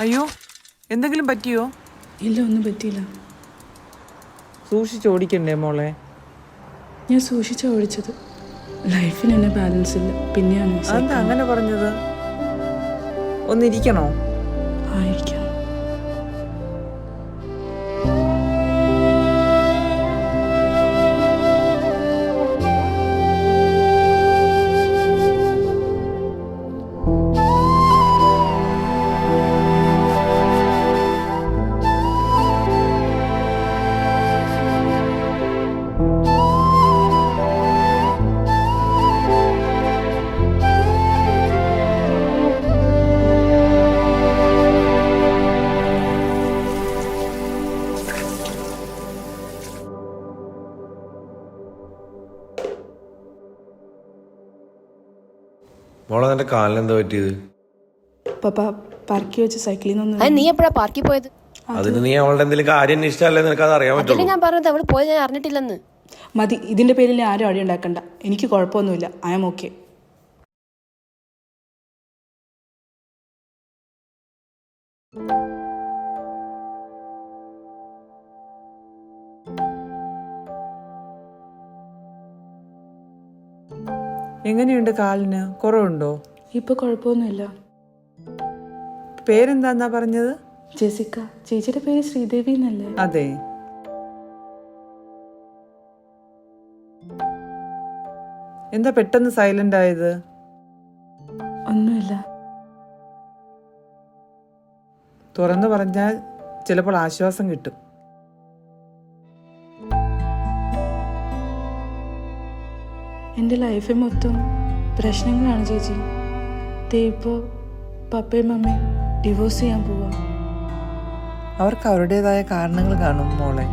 അയ്യോ, എന്തെങ്കിലും പറ്റിയോ? ഇല്ല, ഒന്നും പറ്റിയില്ല. സൂക്ഷിച്ച് ഓടിക്കണ്ടേ മോളെ? ഞാൻ സൂക്ഷിച്ചാ ഓടിച്ചത്. ലൈഫിന് എന്നെ ബാലൻസ് ഇല്ല. പിന്നെയാണ് എന്താ അങ്ങനെ പറഞ്ഞത്? ഒന്നിരിക്കണോ? ആയിരിക്കാം. മോളെ നിന്റെ കാലിന് എന്താ പറ്റിയത്? പപ്പ പാർക്കിൽ വെച്ച് സൈക്കിളിൽ നിന്ന്. നീ എപ്പോഴാ പാർക്കിൽ പോയത്? അതിന് നീ അവളുടെ എന്തെങ്കിലും കാര്യം അന്വേഷിച്ചല്ലേ നിനക്ക് അത് അറിയാൻ പറ്റുള്ളൂ. ഞാൻ പറഞ്ഞത് അവള് പോയത് ഞാൻ അറിഞ്ഞിട്ടില്ലെന്ന്. മതി, ഇതിന്റെ പേരിൽ ആരും അടി ഉണ്ടാക്കണ്ട. എനിക്ക് കുഴപ്പമൊന്നുമില്ല. I am okay. എങ്ങനെയുണ്ട് കാലിന്? കുറവുണ്ടോ? ഇപ്പൊ കുഴപ്പമൊന്നുമില്ല. പേരെന്താന്നാ പറഞ്ഞത്? ജെസിക്ക. ചേച്ചിയുടെ പേര് ശ്രീദേവി എന്നല്ലേ? അതെ. എന്താ പെട്ടെന്ന് സൈലന്റ് ആയത്? ഒന്നുമില്ല. തുറന്നു പറഞ്ഞാൽ ചിലപ്പോൾ ആശ്വാസം കിട്ടും. എൻ്റെ ലൈഫ് മൊത്തം പ്രശ്നങ്ങളാണ് ചേച്ചി. ഇപ്പോൾ പപ്പയും മമ്മയും ഡിവോഴ്സ് ചെയ്യാൻ പോവാ. അവർക്ക് അവരുടേതായ കാരണങ്ങൾ കാണും മോളെ.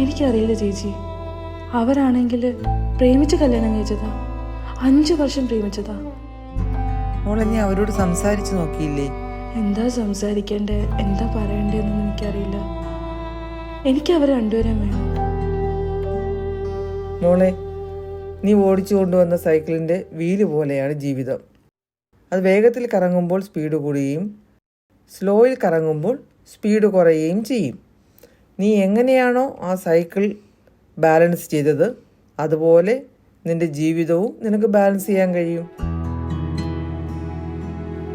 എനിക്കറിയില്ല ചേച്ചി. അവരാണെങ്കിൽ പ്രേമിച്ച് കല്യാണം കഴിച്ചതാ. 5 വർഷം പ്രേമിച്ചതാ. മോളെ, നീ അവരോട് സംസാരിച്ചു നോക്കിയില്ലേ? എന്താ സംസാരിക്കേണ്ടേ, എന്താ പറയണ്ടേന്നൊന്നും എനിക്കറിയില്ല. എനിക്ക് അവർ രണ്ടുപേരും വേണം. മോളെ, നീ ഓടിച്ചു കൊണ്ടുവന്ന സൈക്കിളിൻ്റെ വീല് പോലെയാണ് ജീവിതം. അത് വേഗത്തിൽ കറങ്ങുമ്പോൾ സ്പീഡ് കൂടുകയും സ്ലോയിൽ കറങ്ങുമ്പോൾ സ്പീഡ് കുറയുകയും ചെയ്യും. നീ എങ്ങനെയാണോ ആ സൈക്കിൾ ബാലൻസ് ചെയ്തത്, അതുപോലെ നിൻ്റെ ജീവിതവും നിനക്ക് ബാലൻസ് ചെയ്യാൻ കഴിയും.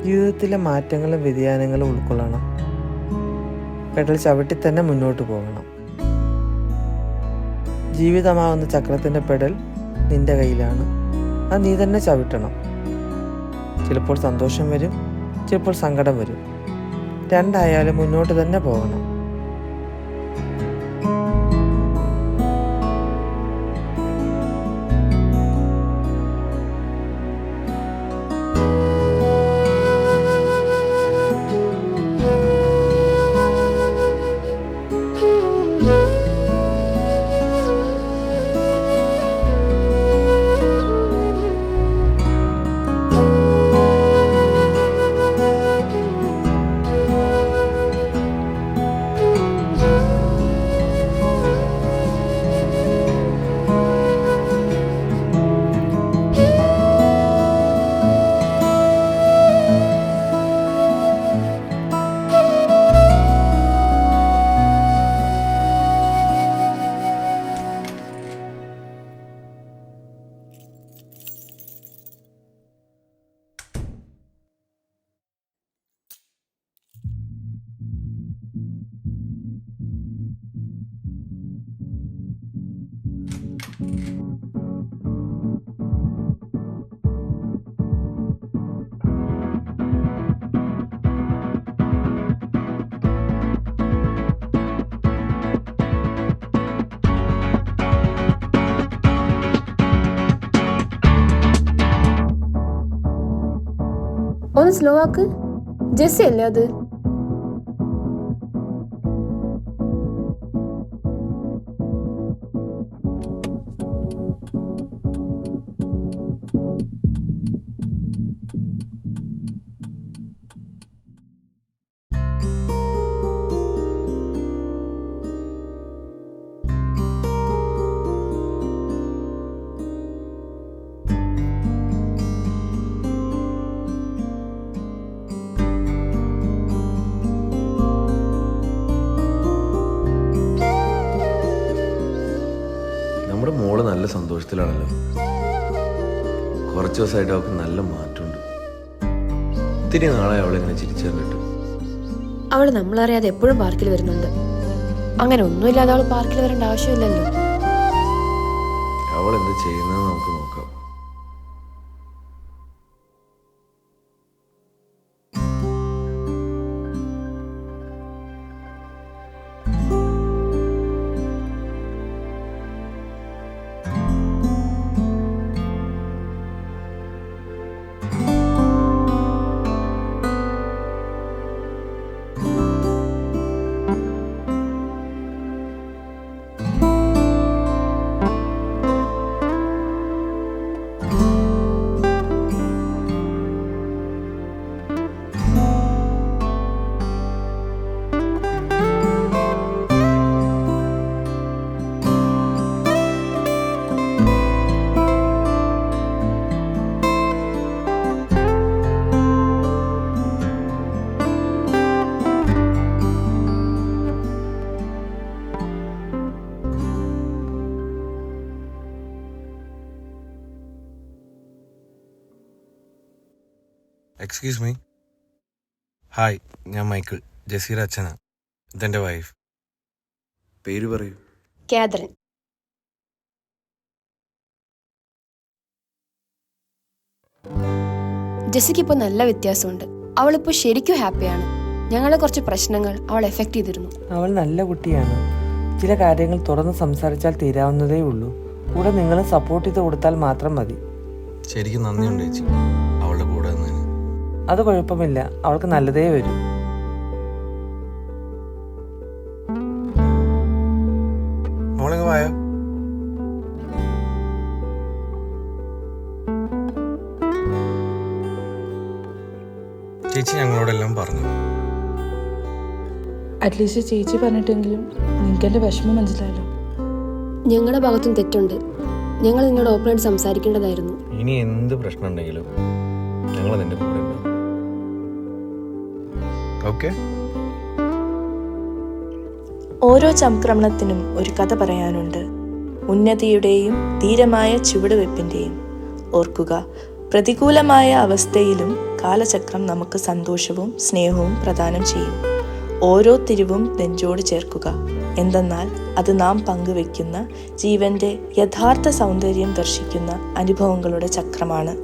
ജീവിതത്തിലെ മാറ്റങ്ങളും വ്യതിയാനങ്ങളും ഉൾക്കൊള്ളണം. പെഡൽ ചവിട്ടി തന്നെ മുന്നോട്ട് പോകണം. ജീവിതമാകുന്ന ചക്രത്തിൻ്റെ പെഡൽ നിന്റെ കയ്യിലാണ്. അത് നീ തന്നെ ചവിട്ടണം. ചിലപ്പോൾ സന്തോഷം വരും, ചിലപ്പോൾ സങ്കടം വരും. രണ്ടായാലും മുന്നോട്ട് തന്നെ പോകണം. ഒന്ന് സ്ലോ ആക്ക്. ജെസ്സി അല്ലേ അത്? നമ്മുടെ മോള് നല്ല സന്തോഷത്തിലാണല്ലോ. കുറച്ച് ദിവസമായിട്ട് അവൾക്ക് നല്ല മാറ്റമുണ്ട്. ഒത്തിരി നാളെ അവളിങ്ങനെ ചിരിച്ചു കണ്ടിട്ട്. അവള് നമ്മളറിയാതെ എപ്പോഴും പാർക്കിൽ വരുന്നുണ്ട്. അങ്ങനെ ഒന്നുമില്ലാതെ അവള് പാർക്കിൽ വരേണ്ട ആവശ്യമില്ലല്ലോ. അവൾ എന്ത് ചെയ്യുന്നതെന്ന് നമുക്ക് നോക്കാം. Excuse me. ഹായ്, ഞാൻ മൈക്കിൾ, ജസീറ അച്ഛനാ. ഇതെൻ്റെ വൈഫ്. പേര് പറയൂ. കാതറിൻ. ജെസ്സിക്ക് ഇപ്പോൾ നല്ല വ്യത്യാസമുണ്ട്. അവളിപ്പോൾ ശരിക്കും ഹാപ്പിയാണ്. ഞങ്ങളെ കുറച്ച് പ്രശ്നങ്ങൾ അവൾ എഫക്റ്റ് ചെയ്തിരുന്നു. അവൾ നല്ല കുട്ടിയാണ്. ചില കാര്യങ്ങൾ തുറന്ന് സംസാരിച്ചാൽ തീരാവുന്നതേ ഉള്ളൂ. കൂടെ നിങ്ങൾ സപ്പോർട്ട് ചെയ്ത് കൊടുത്താൽ മാത്രം മതി. ശരിക്കും നന്ദിയുണ്ട് ചേച്ചി അവളുടെ കൂടെ നിന്നതിന്. അത് കുഴപ്പമില്ല, അവൾക്ക് നല്ലതേ വരും. മോളിങ്ങ് വായോ. ചേച്ചി ഞങ്ങളോടെല്ലാം പറഞ്ഞു. അറ്റ്ലീസ്റ്റ് ചേച്ചി പറഞ്ഞിട്ടെങ്കിലും നിങ്ങൾക്ക് എൻ്റെ വിഷമം മനസ്സിലായല്ലോ. ഞങ്ങളുടെ ഭാഗത്തും തെറ്റുണ്ട്. ഞങ്ങൾ നിന്നോട് ഓപ്പണായിട്ട് സംസാരിക്കേണ്ടതായിരുന്നു. ഇനി എന്ത് പ്രശ്നം ഉണ്ടെങ്കിലും ഞങ്ങൾ നിന്റെ കൂടെ ഉണ്ടാവും. ഓക്കെ. ഓരോ ചംക്രമണത്തിനും ഒരു കഥ പറയാനുണ്ട്. ഉന്നതിയുടെയും ധീരമായ ചുവടുവെപ്പിൻ്റെയും. ഓർക്കുക, പ്രതികൂലമായ അവസ്ഥയിലും കാലചക്രം നമുക്ക് സന്തോഷവും സ്നേഹവും പ്രദാനം ചെയ്യും. ഓരോ തിരിവും നെഞ്ചോട് ചേർക്കുക. എന്തെന്നാൽ അത് നാം പങ്കുവെക്കുന്ന ജീവന്റെ യഥാർത്ഥ സൗന്ദര്യം ദർശിക്കുന്ന അനുഭവങ്ങളുടെ ചക്രമാണ്.